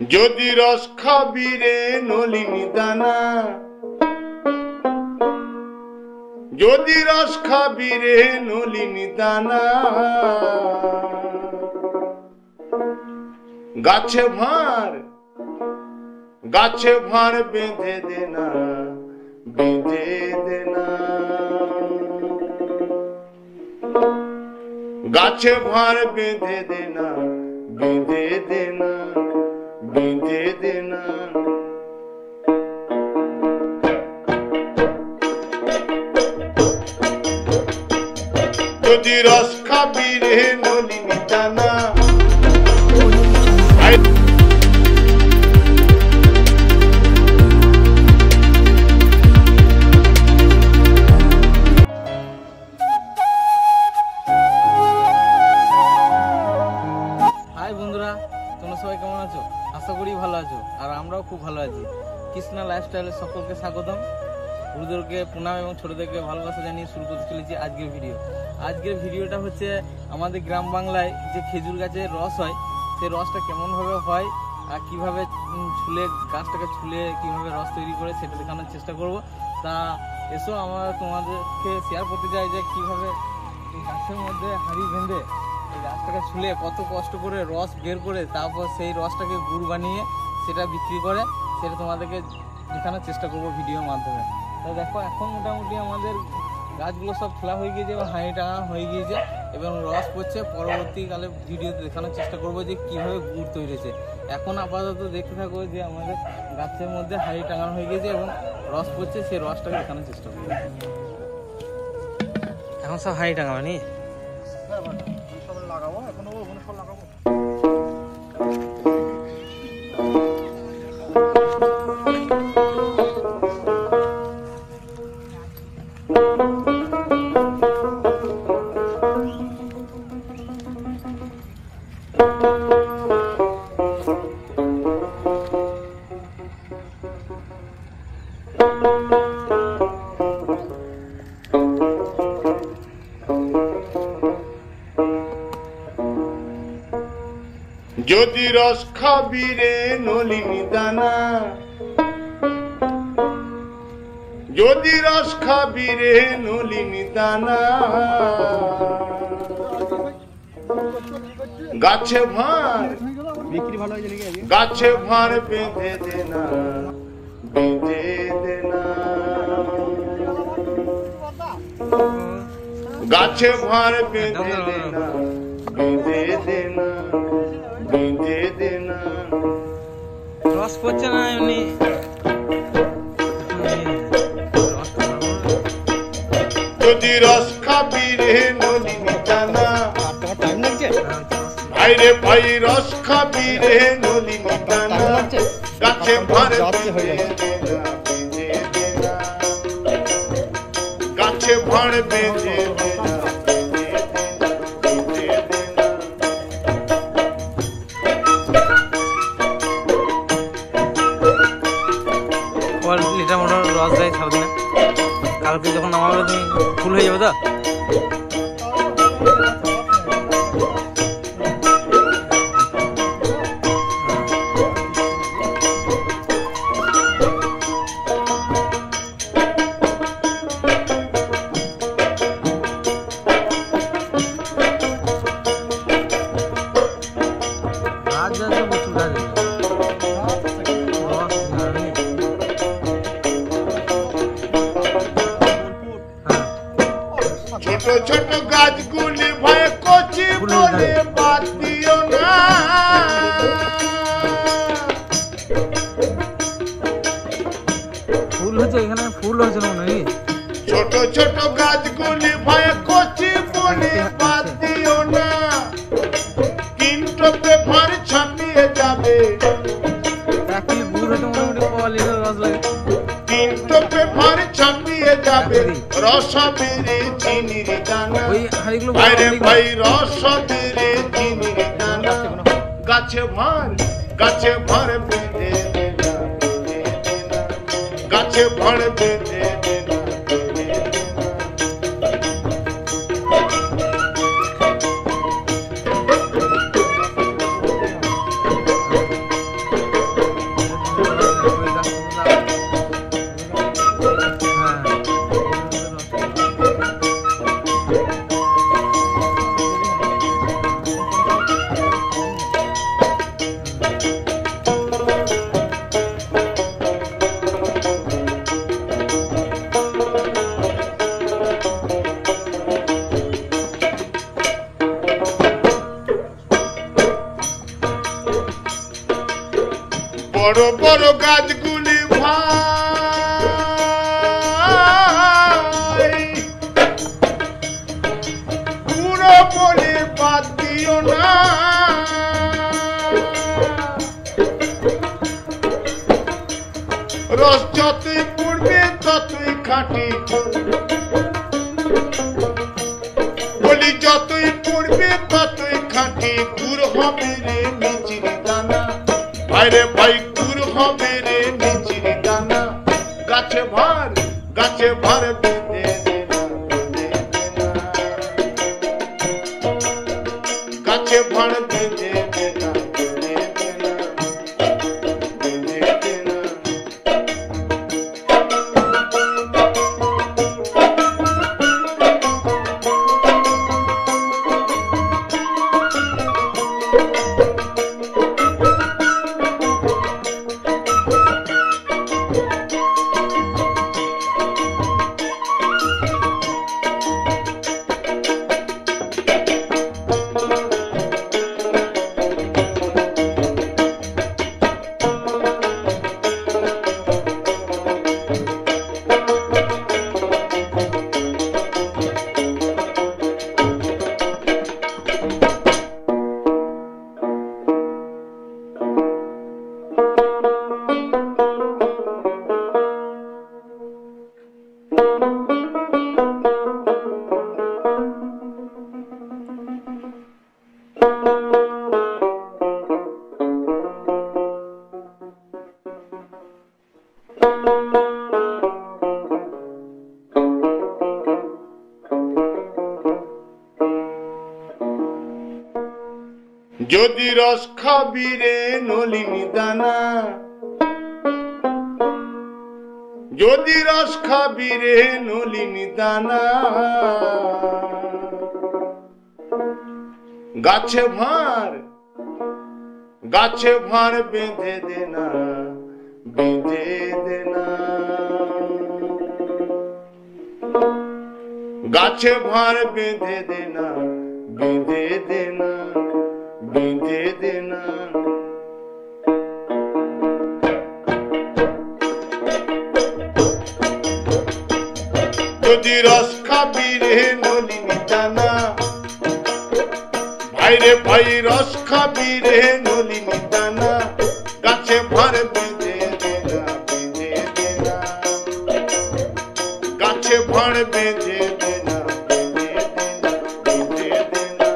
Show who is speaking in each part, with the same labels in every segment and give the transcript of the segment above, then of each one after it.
Speaker 1: যদি রস খাবি রে নলিনী দানা, যদি রস খাবি রে নলিনী দানা, গাছে ভাঁড় বেঁধে দেনা, বেঁধে দেনা, গাছে ভাঁড় বেঁধে দেনা, বেঁধে দেনা, বেঁধে দেনা। যদি রস খাবি রে নলিনী দানা।
Speaker 2: বন্ধুরা, তোমরা সবাই কেমন আছো? আশা করি ভালো আছো, আর আমরাও খুব ভালো আছি। কৃষ্ণা লাইফস্টাইলে সকলকে স্বাগতম। গুরুদেরকে প্রণাম এবং ছোটদেরকে ভালোবাসা জানিয়ে শুরু করতে চলেছি আজকের ভিডিও। আজকের ভিডিওটা হচ্ছে আমাদের গ্রাম বাংলায় যে খেজুর গাছের রস হয়, সেই রসটা কেমনভাবে হয় আর কীভাবে ছুলে গাছটাকে ছুলে কীভাবে রস তৈরি করে সেটা দেখানোর চেষ্টা করব। তা এসো আমরা তোমাদেরকে শেয়ার করতে চাই যে কীভাবে গাছের মধ্যে হাঁড়ি বেঁধে এই গাছটাকে ছুলে কত কষ্ট করে রস বের করে তারপর সেই রসটাকে গুড় বানিয়ে সেটা বিক্রি করে, সেটা তোমাদেরকে দেখানোর চেষ্টা করবো ভিডিওর মাধ্যমে। তো দেখো, এখন মোটামুটি আমাদের গাছগুলো সব খোলা হয়ে গিয়েছে এবং হাঁড়ি টাঙানো হয়ে গিয়েছে এবং রস পড়ছে। পরবর্তীকালে ভিডিওতে দেখানোর চেষ্টা করবো যে কীভাবে গুড় তৈরি হয়েছে। এখন আপাতত দেখতে থাকবো যে আমাদের গাছের মধ্যে হাঁড়ি টাঙানো হয়ে গিয়েছে এবং রস পড়ছে, সেই রসটাকে দেখানোর চেষ্টা করবো। এখন সব হাঁড়ি টাঙাবো নি লাগাবো, এখন সব লাগাবো।
Speaker 1: যদি রস খাবি রে নলিনী দানা, যদি রস খাবি রে নলিনী দানা, গাছে ভাঁড় বেঁধে দেনা, বেঁধে দেনা, গাছে ভাঁড় বেঁধে দেনা, বেঁধে দেনা, বেঁধে দেনা।
Speaker 2: রস পড়ছে না এমনি।
Speaker 1: যদি রস খাবি রে নলিনী দানা, ভাই রে ভাই রস খাবি রে নলিনী দানা, গাছে ভাঁড় বেঁধে দেনা, বেঁধে দেনা, গাছে ভাঁড় বেঁধে দেনা,
Speaker 2: লিটার মোটর রস দেয় সারাদিনে। কালকে যখন নামাবে তুমি ফুল হয়ে যাবে তো।
Speaker 1: ছোট ছোট গাছগুলি ভয় কচি বলে বাদ দিও না,
Speaker 2: ফুল হচ্ছে এখানে, ফুল হচ্ছে না মনে।
Speaker 1: ছোট ছোট গাছগুলি ভয় কচি বলে বাদ দিও না, কিন্তু পেপার ছাপিয়ে যাবে, কিন্তু পেপার ছাপিয়ে যাবে রস বেড়ে চিনির দানা, ভাইরে ভাই রস বেড়ে চিনির দানা, গাছে ভাঁড় বেঁধে দেনা, গাছে ভাঁড় বেঁধে দেনা, বড় বড় গাছগুলি ভাই পুরো বলে বাদ দিও না, রস যতই পড়বে ততই খাঁটি, বলি যতই পড়বে ততই খাঁটি, গুড় হবে রে মিচির দানা, ভাইরে ভাই গুড় হবে রে মিচির দানা, গাছে ভার বেঁধে দেনা, গাছে ভার বেঁধে দেনা, যদি রস খাবি রে নলিনী দানা, যদি রস খাবি রে নলিনী দানা, গাছে ভার বেঁধে দেনা, বেঁধে দেনা, গাছে ভার বেঁধে দেনা, বেঁধে দেনা, বেঁধে দেনা। যদি রস খাবি রে নলিনী দানা, ভাইরে ভাই রস খাবি রে নলিনী দানা, গাছে ভার বেঁধে দেনা, বেঁধে দেনা, গাছে ভার বেঁধে দেনা, বেঁধে দেনা, বেঁধে দেনা।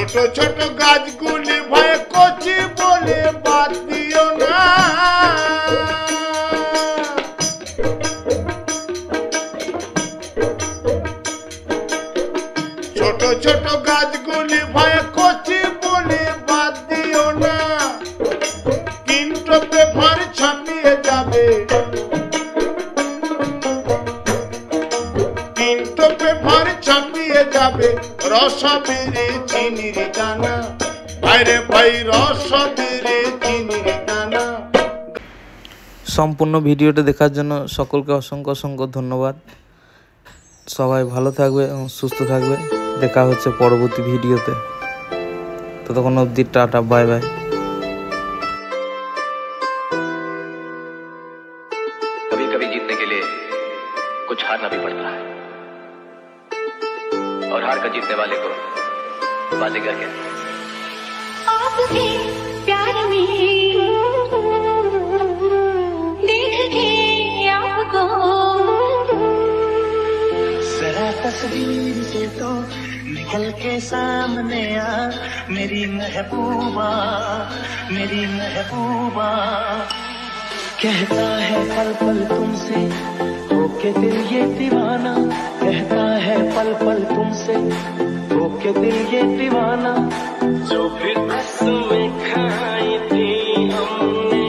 Speaker 1: ছোট ছোট গাছগুলি ভয়ে কচি বলে বাদ দিও না, ছোট ছোট গাছগুলি ভয়ে কচি বলে বাদ দিও না, কিন্তু পেপার ছাপিয়ে যাবে, কিন্তু পেপার ছাপিয়ে যাবে, রস বেড়ে চিনির দানা, বাইরে ভাই রস বেড়ে চিনির দানা।
Speaker 2: সম্পূর্ণ ভিডিওটা দেখার জন্য সকলকে অসংখ্য অসংখ্য ধন্যবাদ। সবাই ভালো থাকবে এবং সুস্থ থাকবে। দেখা হচ্ছে পরবর্তী ভিডিওতে। ততক্ষণ অবধি টাটা, বাই বাই।
Speaker 3: कभी कभी जीतने के लिए कुछ हारना भी पड़ता है, और हार कर जीतने वाले को बाजीगर कहते हैं।
Speaker 4: आपके प्यार में देख के आपको
Speaker 5: जरा तस्वीर से तो निकल के सामने आ, मेरी महबूबा, मेरी महबूबा। कहता है पल पल तुमसे हो के दिल ये दीवाना कहता है पल पल तुमसे, हो के दिल ये दीवाना। जो फिर कसमें खाई थी हमने